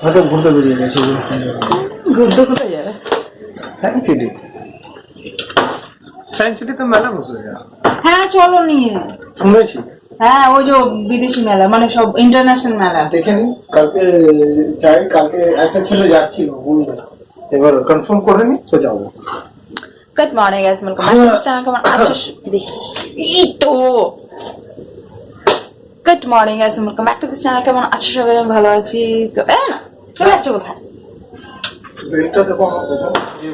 হয়তো ঘুরতে বেরিয়ে গেছে। ঘুরতে কোথায় যাবে? Science city. সায়েন্স সিটি তো মেলা বসেছে। হ্যাঁ চলো নিয়ে। শুনেছি। হ্যাঁ ওই যে বিদেশি মেলা, মানে সব ইন্টারন্যাশনাল মেলা। দেখেনি কালকে কালকে একটা ছেলে যাচ্ছিল বলবে, এবার কনফার্ম করেনি তো যাবো। Good morning guys, welcome back to this channel. কেমন আছিস দেখি এই তো। Good morning guys, welcome back to this channel. কেমন আছো সবাই? আমি ভালো আছি। তো না চলে যাচ্ছ কোথায়?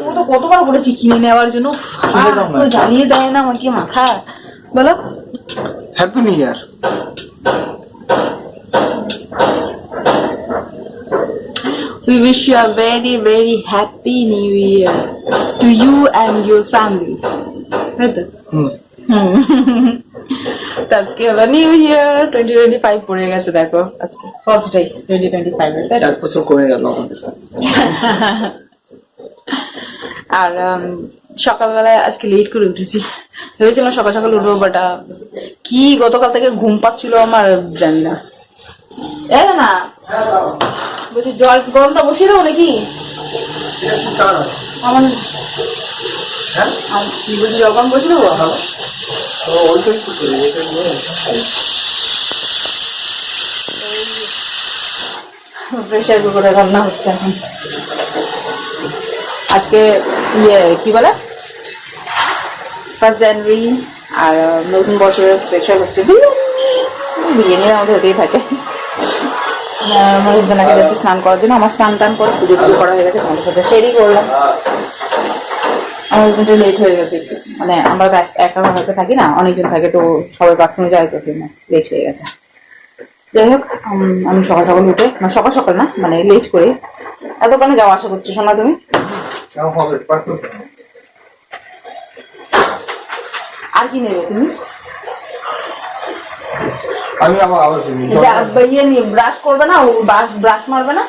ও তো কতবার বলেছি কিনে নেওয়ার জন্য, জ্বালিয়ে দেয় না আমাকে মাথা। বলো happy new year. We wish you a very very happy new year to you and your family. তাই তো? তো আজকে হলো নিউ ইয়ার 2025 পড়ে গেছে, দেখো আজকে ফার্স্ট ডে 2025 এর। 4 বছর করে গেল আমাদের। আর সকালবেলায় আজকে লেট করে উঠেছি, ভেবেছিলাম সকাল সকাল উঠবো, বাট কি গতকাল থেকে ঘুম পাচ্ছিল আমার, জানি না। না বলছি জল গরমটা বসিয়ে দেবো নাকি? আমার বলছি জল গরম বসিয়ে দেবো। প্রেশার কুকারে রান্না হচ্ছে এখন। আজকে কি বলে 1 জানুয়ারি, আর নতুন বছরের স্পেশাল হচ্ছে বিরিয়ানি। আমাদের হতেই থাকে। আমার হাজবেন্ডকে যাচ্ছে স্নান করার জন্য। আমার স্নান টান করে পুজো টুজো করা হয়ে গেছে, তোমাদের সাথে শেয়ারই করলাম। আমার হাজবেন্ডের লেট হয়ে গেছে একটু, মানে আমরা একা হয়তো থাকি না, অনেকজন থাকে, তো সবাই বাথরুমে যায়, তো লেট হয়ে গেছে। যাই হোক, আমি সকাল সকাল উঠে, মানে সকাল সকাল না, মানে লেট করে এতক্ষণে যাওয়া আসা করছো শোনা তুমি। আর কি নেবে তুমি? আমি আবার ইয়ে নিয়ে ব্রাশ করবে না, ব্রাশ মারবে না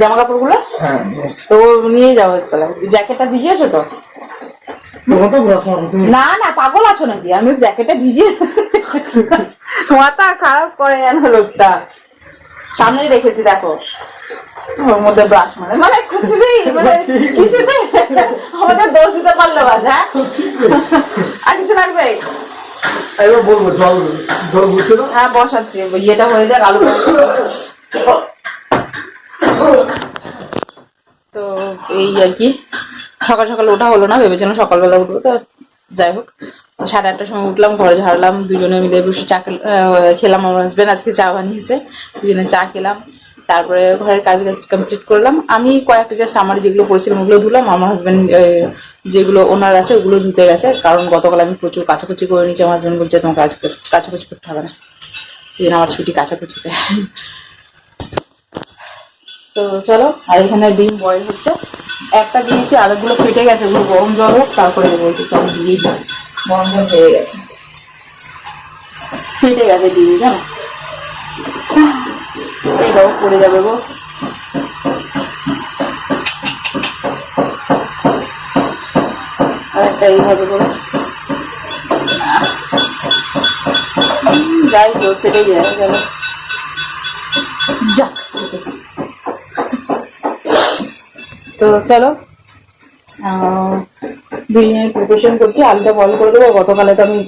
জামা কাপড় গুলো? হ্যাঁ তো নিয়ে যাবো। জ্যাকেটটা ভিজিয়েছো তো? না না পাগল আছো নাকি? আমি জ্যাকেটটা ভিজিয়ে মাথা খারাপ করে জানো লোকটা, সামনে রেখেছি দেখো, ওর মধ্যে ব্রাশ মানে মানে কিছুতেই মানে কিছুতেই আমাদের দোষ দিতে পারলে বাজা। আর কিছু লাগবে? বলবো জল জল বুঝছো? হ্যাঁ বসাচ্ছি, ইয়েটা হয়ে যাক, আলু। তো এই আর কি, সকাল সকাল ওঠা হলো না, ভেবেছিলাম সকালবেলা উঠবো। তো যাই হোক, 8:30টার সময় উঠলাম, ঘরে ঝাড়লাম, দুজনে মিলে বসে চা খেলাম। আমার হাজবেন্ড আজকে চা বানিয়েছে, দুজনে চা খেলাম। তারপরে ঘরের কাজ কমপ্লিট করলাম। আমি কয়েকটা জাস্ট আমার যেগুলো পড়েছিলাম ওগুলো ধুলাম। আমার হাজবেন্ড যেগুলো ওনার আছে ওগুলো ধুতে গেছে, কারণ গতকাল আমি প্রচুর কাচাকুচি করে নিয়েছি। আমার হাজবেন্ড বলছে তোমার কাচাকুচি করতে হবে না, এই জন্য আমার ছুটি কাচাকুচিতে। তো চলো, আর এখানে ডিম বয়েল হচ্ছে, একটা দিয়েছি, আরেকগুলো ফেটে গেছে, ওগুলো গরম জল হোক তারপরে বলছি। তো আমি দিয়ে দিই, গরম জল হয়ে গেছে, ফেটে গেছে ডিম, জানো এইটাও পড়ে যাবে গো। আর একটা এইভাবে করে যাই হোক ফেটে যায় গেল, যা। তো চলো বিরিয়ানির প্রিপারেশন করছি। আলুটা বয়েল করে দেবো। গতকালে তো আমি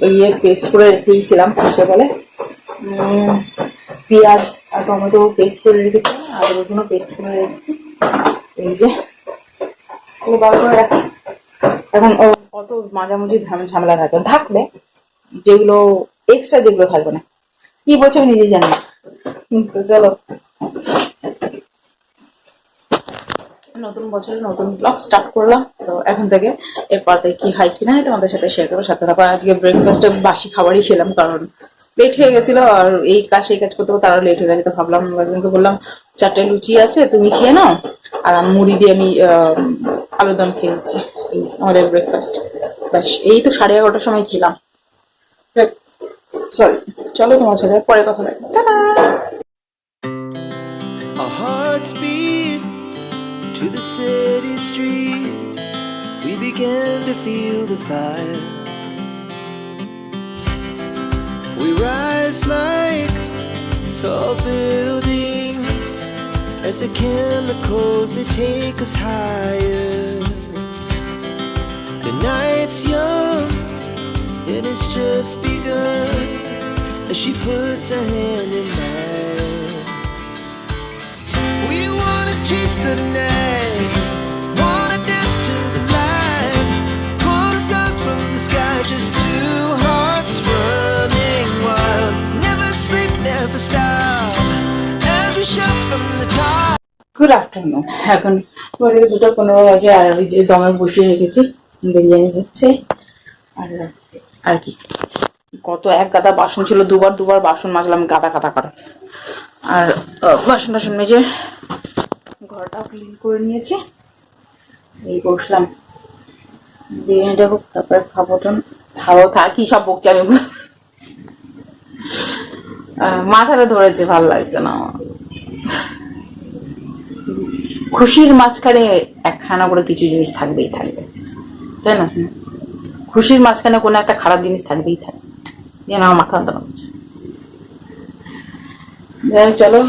পেস্ট করে রেখেছিলাম, সে বলে পেঁয়াজ আর টমেটো পেস্ট করে রেখেছিলাম, আর রসুনও পেস্ট করে রেখেছি। এই যে ভালো করে রাখি। এখন কত মাঝামাঝি ঝামেলা থাকবে, যেগুলো এক্সট্রা যেগুলো থাকবে না, কি বলছো আমি নিজে জানি। তো চলো, নতুন বছরে নতুন ব্লগ স্টার্ট করলাম। তো এখন থেকে এরপর কি হয় কি না তোমাদের সাথে শেয়ার করবো, সাথে থাকো। আজকে ব্রেকফাস্টে বাসি খাবারই খেলাম, কারণ লেট হয়ে গেছিল, আর এই কাজ সেই কাজ করতে তারা লেট হয়ে গেছে। তো ভাবলাম হাজবেন্ডকে বললাম 4টে লুচি আছে, তুমি খেয়ে নাও, আর মুড়ি দিয়ে আমি আলুর দম খেয়ে নিচ্ছি। আমাদের ব্রেকফাস্ট ব্যাস এই তো 11:30টার সময় খেলাম। সরি, চলো তোমার সাথে পরে কথা বলি। Tata. To the city streets, we began to feel the fire. We rise like tall buildings as the chemicals that take us higher. The night's young, it has just begun, as she puts her hand in mine. We wanna chase the night, wanna dance to the light, pull the stars from the sky, just two hearts running wild. Never sleep, never stop, as we shout from the top. Good afternoon. এখন ঘরে 2:15 বাজে, আর ওই যে দমে বসিয়ে রেখেছি, বিরিয়ানি হচ্ছে। আর আর কি, কত এক গাদা বাসন ছিল, দুবার বাসন মাজলাম গাদা গাদা করে। আর বাসন টাসন মেজে ঘরটা ক্লিন করে নিয়েছি। এই বসলাম, বিরিয়ানিটা হোক, তারপরে খাবো থাকি, সব বকছি আমি। মাথাটা ধরেছে, ভালো লাগছে না আমার। খুশির মাঝখানে একখানা করে কিছু জিনিস থাকবে, তাই না? খুশির মাঝখানে কোনো একটা খারাপ জিনিস থাকবেই থাকবে, যেন আমার মাথা ধরা হচ্ছে। যাই চলো,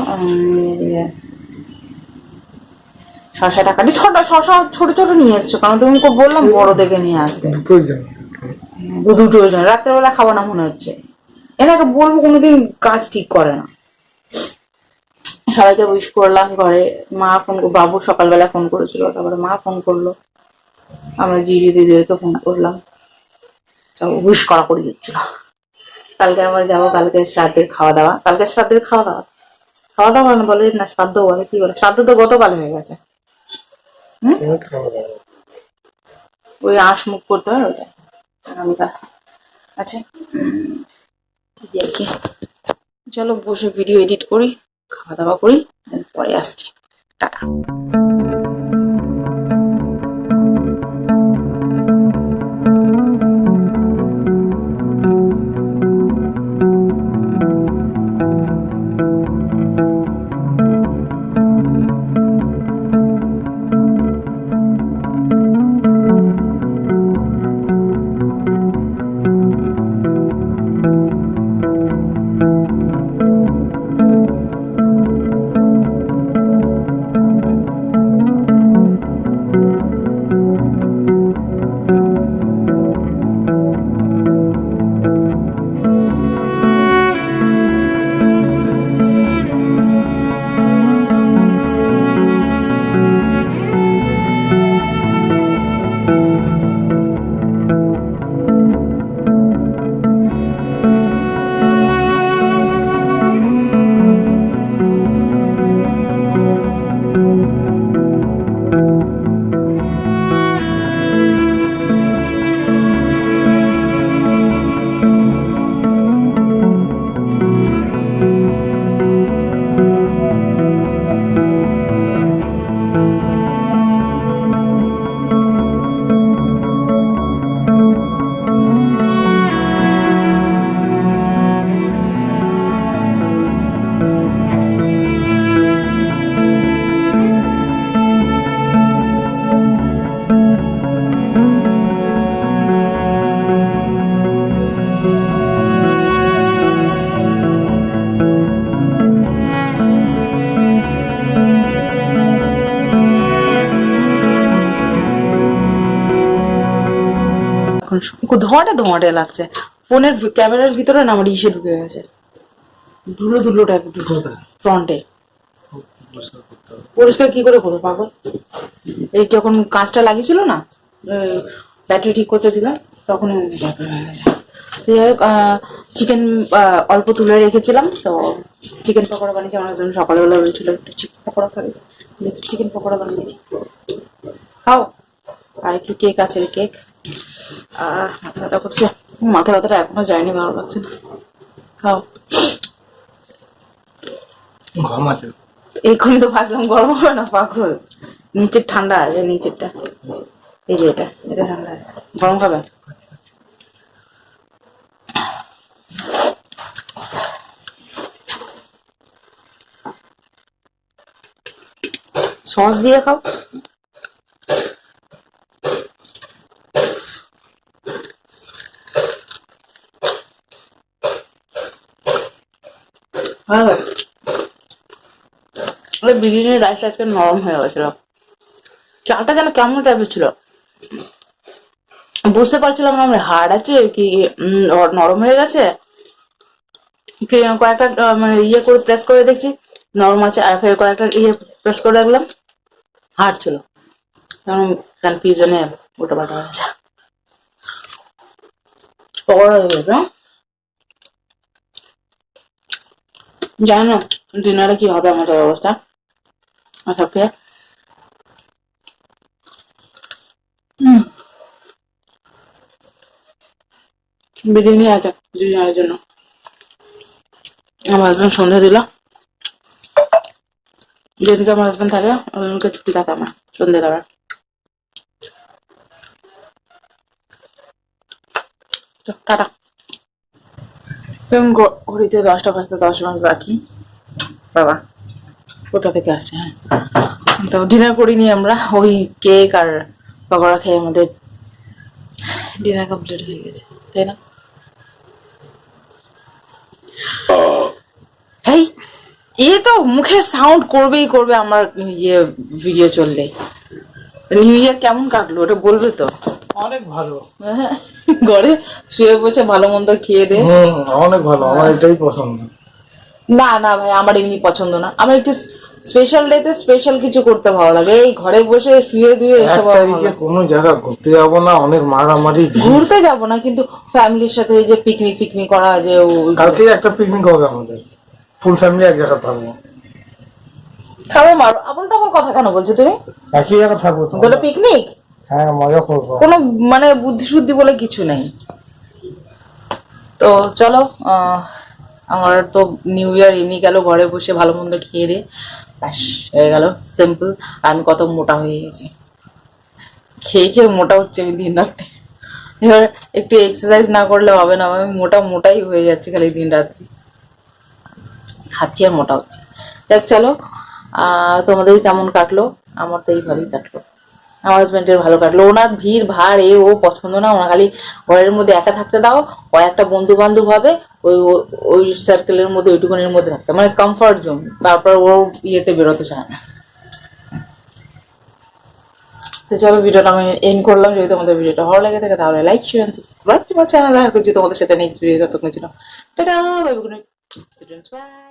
শশাটা কাটি। শশা ছোট ছোট নিয়ে এসছো, কারণ তুমি বললাম বড় দেখে নিয়ে আসবে। দুটো রাত্রেবেলা খাবো না মনে হচ্ছে। এনাকে বলবো, কোনোদিন কাজ ঠিক করে না। সবাইকে উইশ করলাম ঘরে। মা ফোন, বাবু সকালবেলা ফোন করেছিল, তারপরে মা ফোন করলো, আমরা জিজি দিদিদেরকে ফোন করলাম, সব উইশ করা করে দিচ্ছিল। কালকে আবার যাবো, কালকে শ্রাদ্ধের খাওয়া দাওয়া। মানে বলে না, শ্রাদ্ধ বলে, কি বলে, শ্রাদ্ধ তো গতকাল হয়ে গেছে। ওই আঁশ মুখ করতে হয়, ওইটা আগামীকাল আছে। চলো বসে ভিডিও এডিট করি, খাওয়া দাওয়া করি, পরে আসছি। টাটা। ধোঁয়াটে লাগছে। ফোনের ক্যামেরার ভিতরে না আমার ইসে ঢুকে গেছে, ধুলো টাইপ ফ্রন্টে। পরিষ্কার কি করে করবো পাগল? এই যখন কাঁচটা লাগিয়েছিল না, ব্যাটারি ঠিক করতে দিলাম, তখন হয়ে গেছে। যাই হোক, চিকেন অল্প তুলে রেখেছিলাম, তো চিকেন পকোড়া বানিয়েছি। আমার জন্য সকালবেলা বলছিল একটু চিকেন পকোড়া খাবে, চিকেন পকোড়া বানিয়েছি, খাও। আর একটু কেক আছে, কেক। মাথা ব্যথা করছে, মাথা ব্যথাটা এখনো যায়নি, ভালো লাগছে না। খাও। এক্ষুনি তো ভাজলাম, গরম হবে না পাগল? নিচের ঠান্ডা আছে, নিচেরটা, এই যে এটা ঠান্ডা আছে, গরম খাবে? সস দিয়ে খাও। ওই বিরিয়ানির রাইসটা আজকে নরম হয়ে গেছিল, চালটা যেন কেমন টাইপের ছিল, বুঝতে পারছিলাম না আমার হার্ড আছে কি নরম হয়ে গেছে কি। কয়েকটা মানে ইয়ে করে প্রেস করে দেখছি নরম আছে, আর ফের কয়েকটা ইয়ে প্রেস করে রাখলাম হার্ড ছিল, কারণ কনফিউশনে ওটা পাল্টা হয়ে গেছে। পকোড়া হয়ে গেছে, জানি না ডিনারে কি হবে আমাদের অবস্থা। আচ্ছা ওকে, বিরিয়ানি আছে ডিনারের জন্য। আমার হাজবেন্ড সন্ধ্যা দিল, যেদিকে আমার হাজবেন্ড থাকে ওদিনকে ছুটি থাকে আমার সন্ধ্যে দেওয়ার। টাটা। ঘড়িতে 10টা বাজতে 10 মাস বাকি। বাবা কোথা থেকে আসছে? হ্যাঁ, তো ডিনার করিনি আমরা, ওই কেক আর পকোড়া খেয়ে আমাদের ডিনার কমপ্লিট হয়ে গেছে, তাই না? এই এ তো মুখে সাউন্ড করবেই করবে আমার ইয়ে ভিডিও চললে। নিউ ইয়ার কেমন কাটলো ওটা বলবে তো? অনেক ভালো, ঘরে শুয়ে বসে ভালো মন্দ খেয়ে দে। অনেক ভালো, আমার এটাই পছন্দ। না না ভাই, আমার এমনি পছন্দ না, আমার একটু স্পেশাল ডেতে স্পেশাল কিছু করতে ভালো লাগে। এই ঘরে বসে শুয়ে ধুয়ে এসব কোনো জায়গা ঘুরতে যাবো না, অনেক মারামারি। ঘুরতে যাবো না, কিন্তু ফ্যামিলির সাথে এই যে পিকনিক ফিকনিক করা, যে কালকে একটা পিকনিক হবে আমাদের, ফুল ফ্যামিলি এক জায়গায় থাকবো। খাবো মারো আবল তাবল কথা কেন বলছো তুমি? একই জায়গায় থাকবো তো, তাহলে পিকনিক? হ্যাঁ মজা করবো, কোনো মানে বুদ্ধি শুদ্ধি বলে কিছু নেই। তো চলো, আমার তো নিউ ইয়ার এমনি গেল ঘরে বসে ভালো মন্দ খেয়ে দিয়ে, ব্যাস হয়ে গেল সিম্পল। আমি কত মোটা হয়ে গেছি, খেয়ে খেয়ে মোটা হচ্ছে আমি দিন রাত্রি। এবার একটু এক্সারসাইজ না করলে হবে না, আমি মোটাই হয়ে যাচ্ছে খালি দিন রাত্রি, খাচ্ছি আর মোটা হচ্ছে। দেখ চলো, তোমাদের কেমন কাটলো? আমার তো এইভাবেই কাটলো। আমার হাজব্যান্ডের ভালো কাটলো, ওনার ভিড় ভাড় ও পছন্দ না, ওনার খালি ঘরের মধ্যে একা থাকতে দাও, ও একটা বন্ধু বান্ধব হবে, ওই সার্কেলের মধ্যে ওইটুকুনের মধ্যে থাকতে, মানে কমফর্ট জোন, তারপর ও ইয়েতে বেরোতে চায় না। তো চলো, ভিডিওটা আমি এন্ড করলাম। যদি তোমাদের ভিডিওটা ভালো লাগে থাকে তাহলে লাইক শেয়ার এন্ড সাবস্ক্রাইব। তোমার চ্যানেল দেখা করছি তোমাদের সাথে নেক্সট ভিডিও, ততক্ষণের জন্য টাটা, বাই বাই।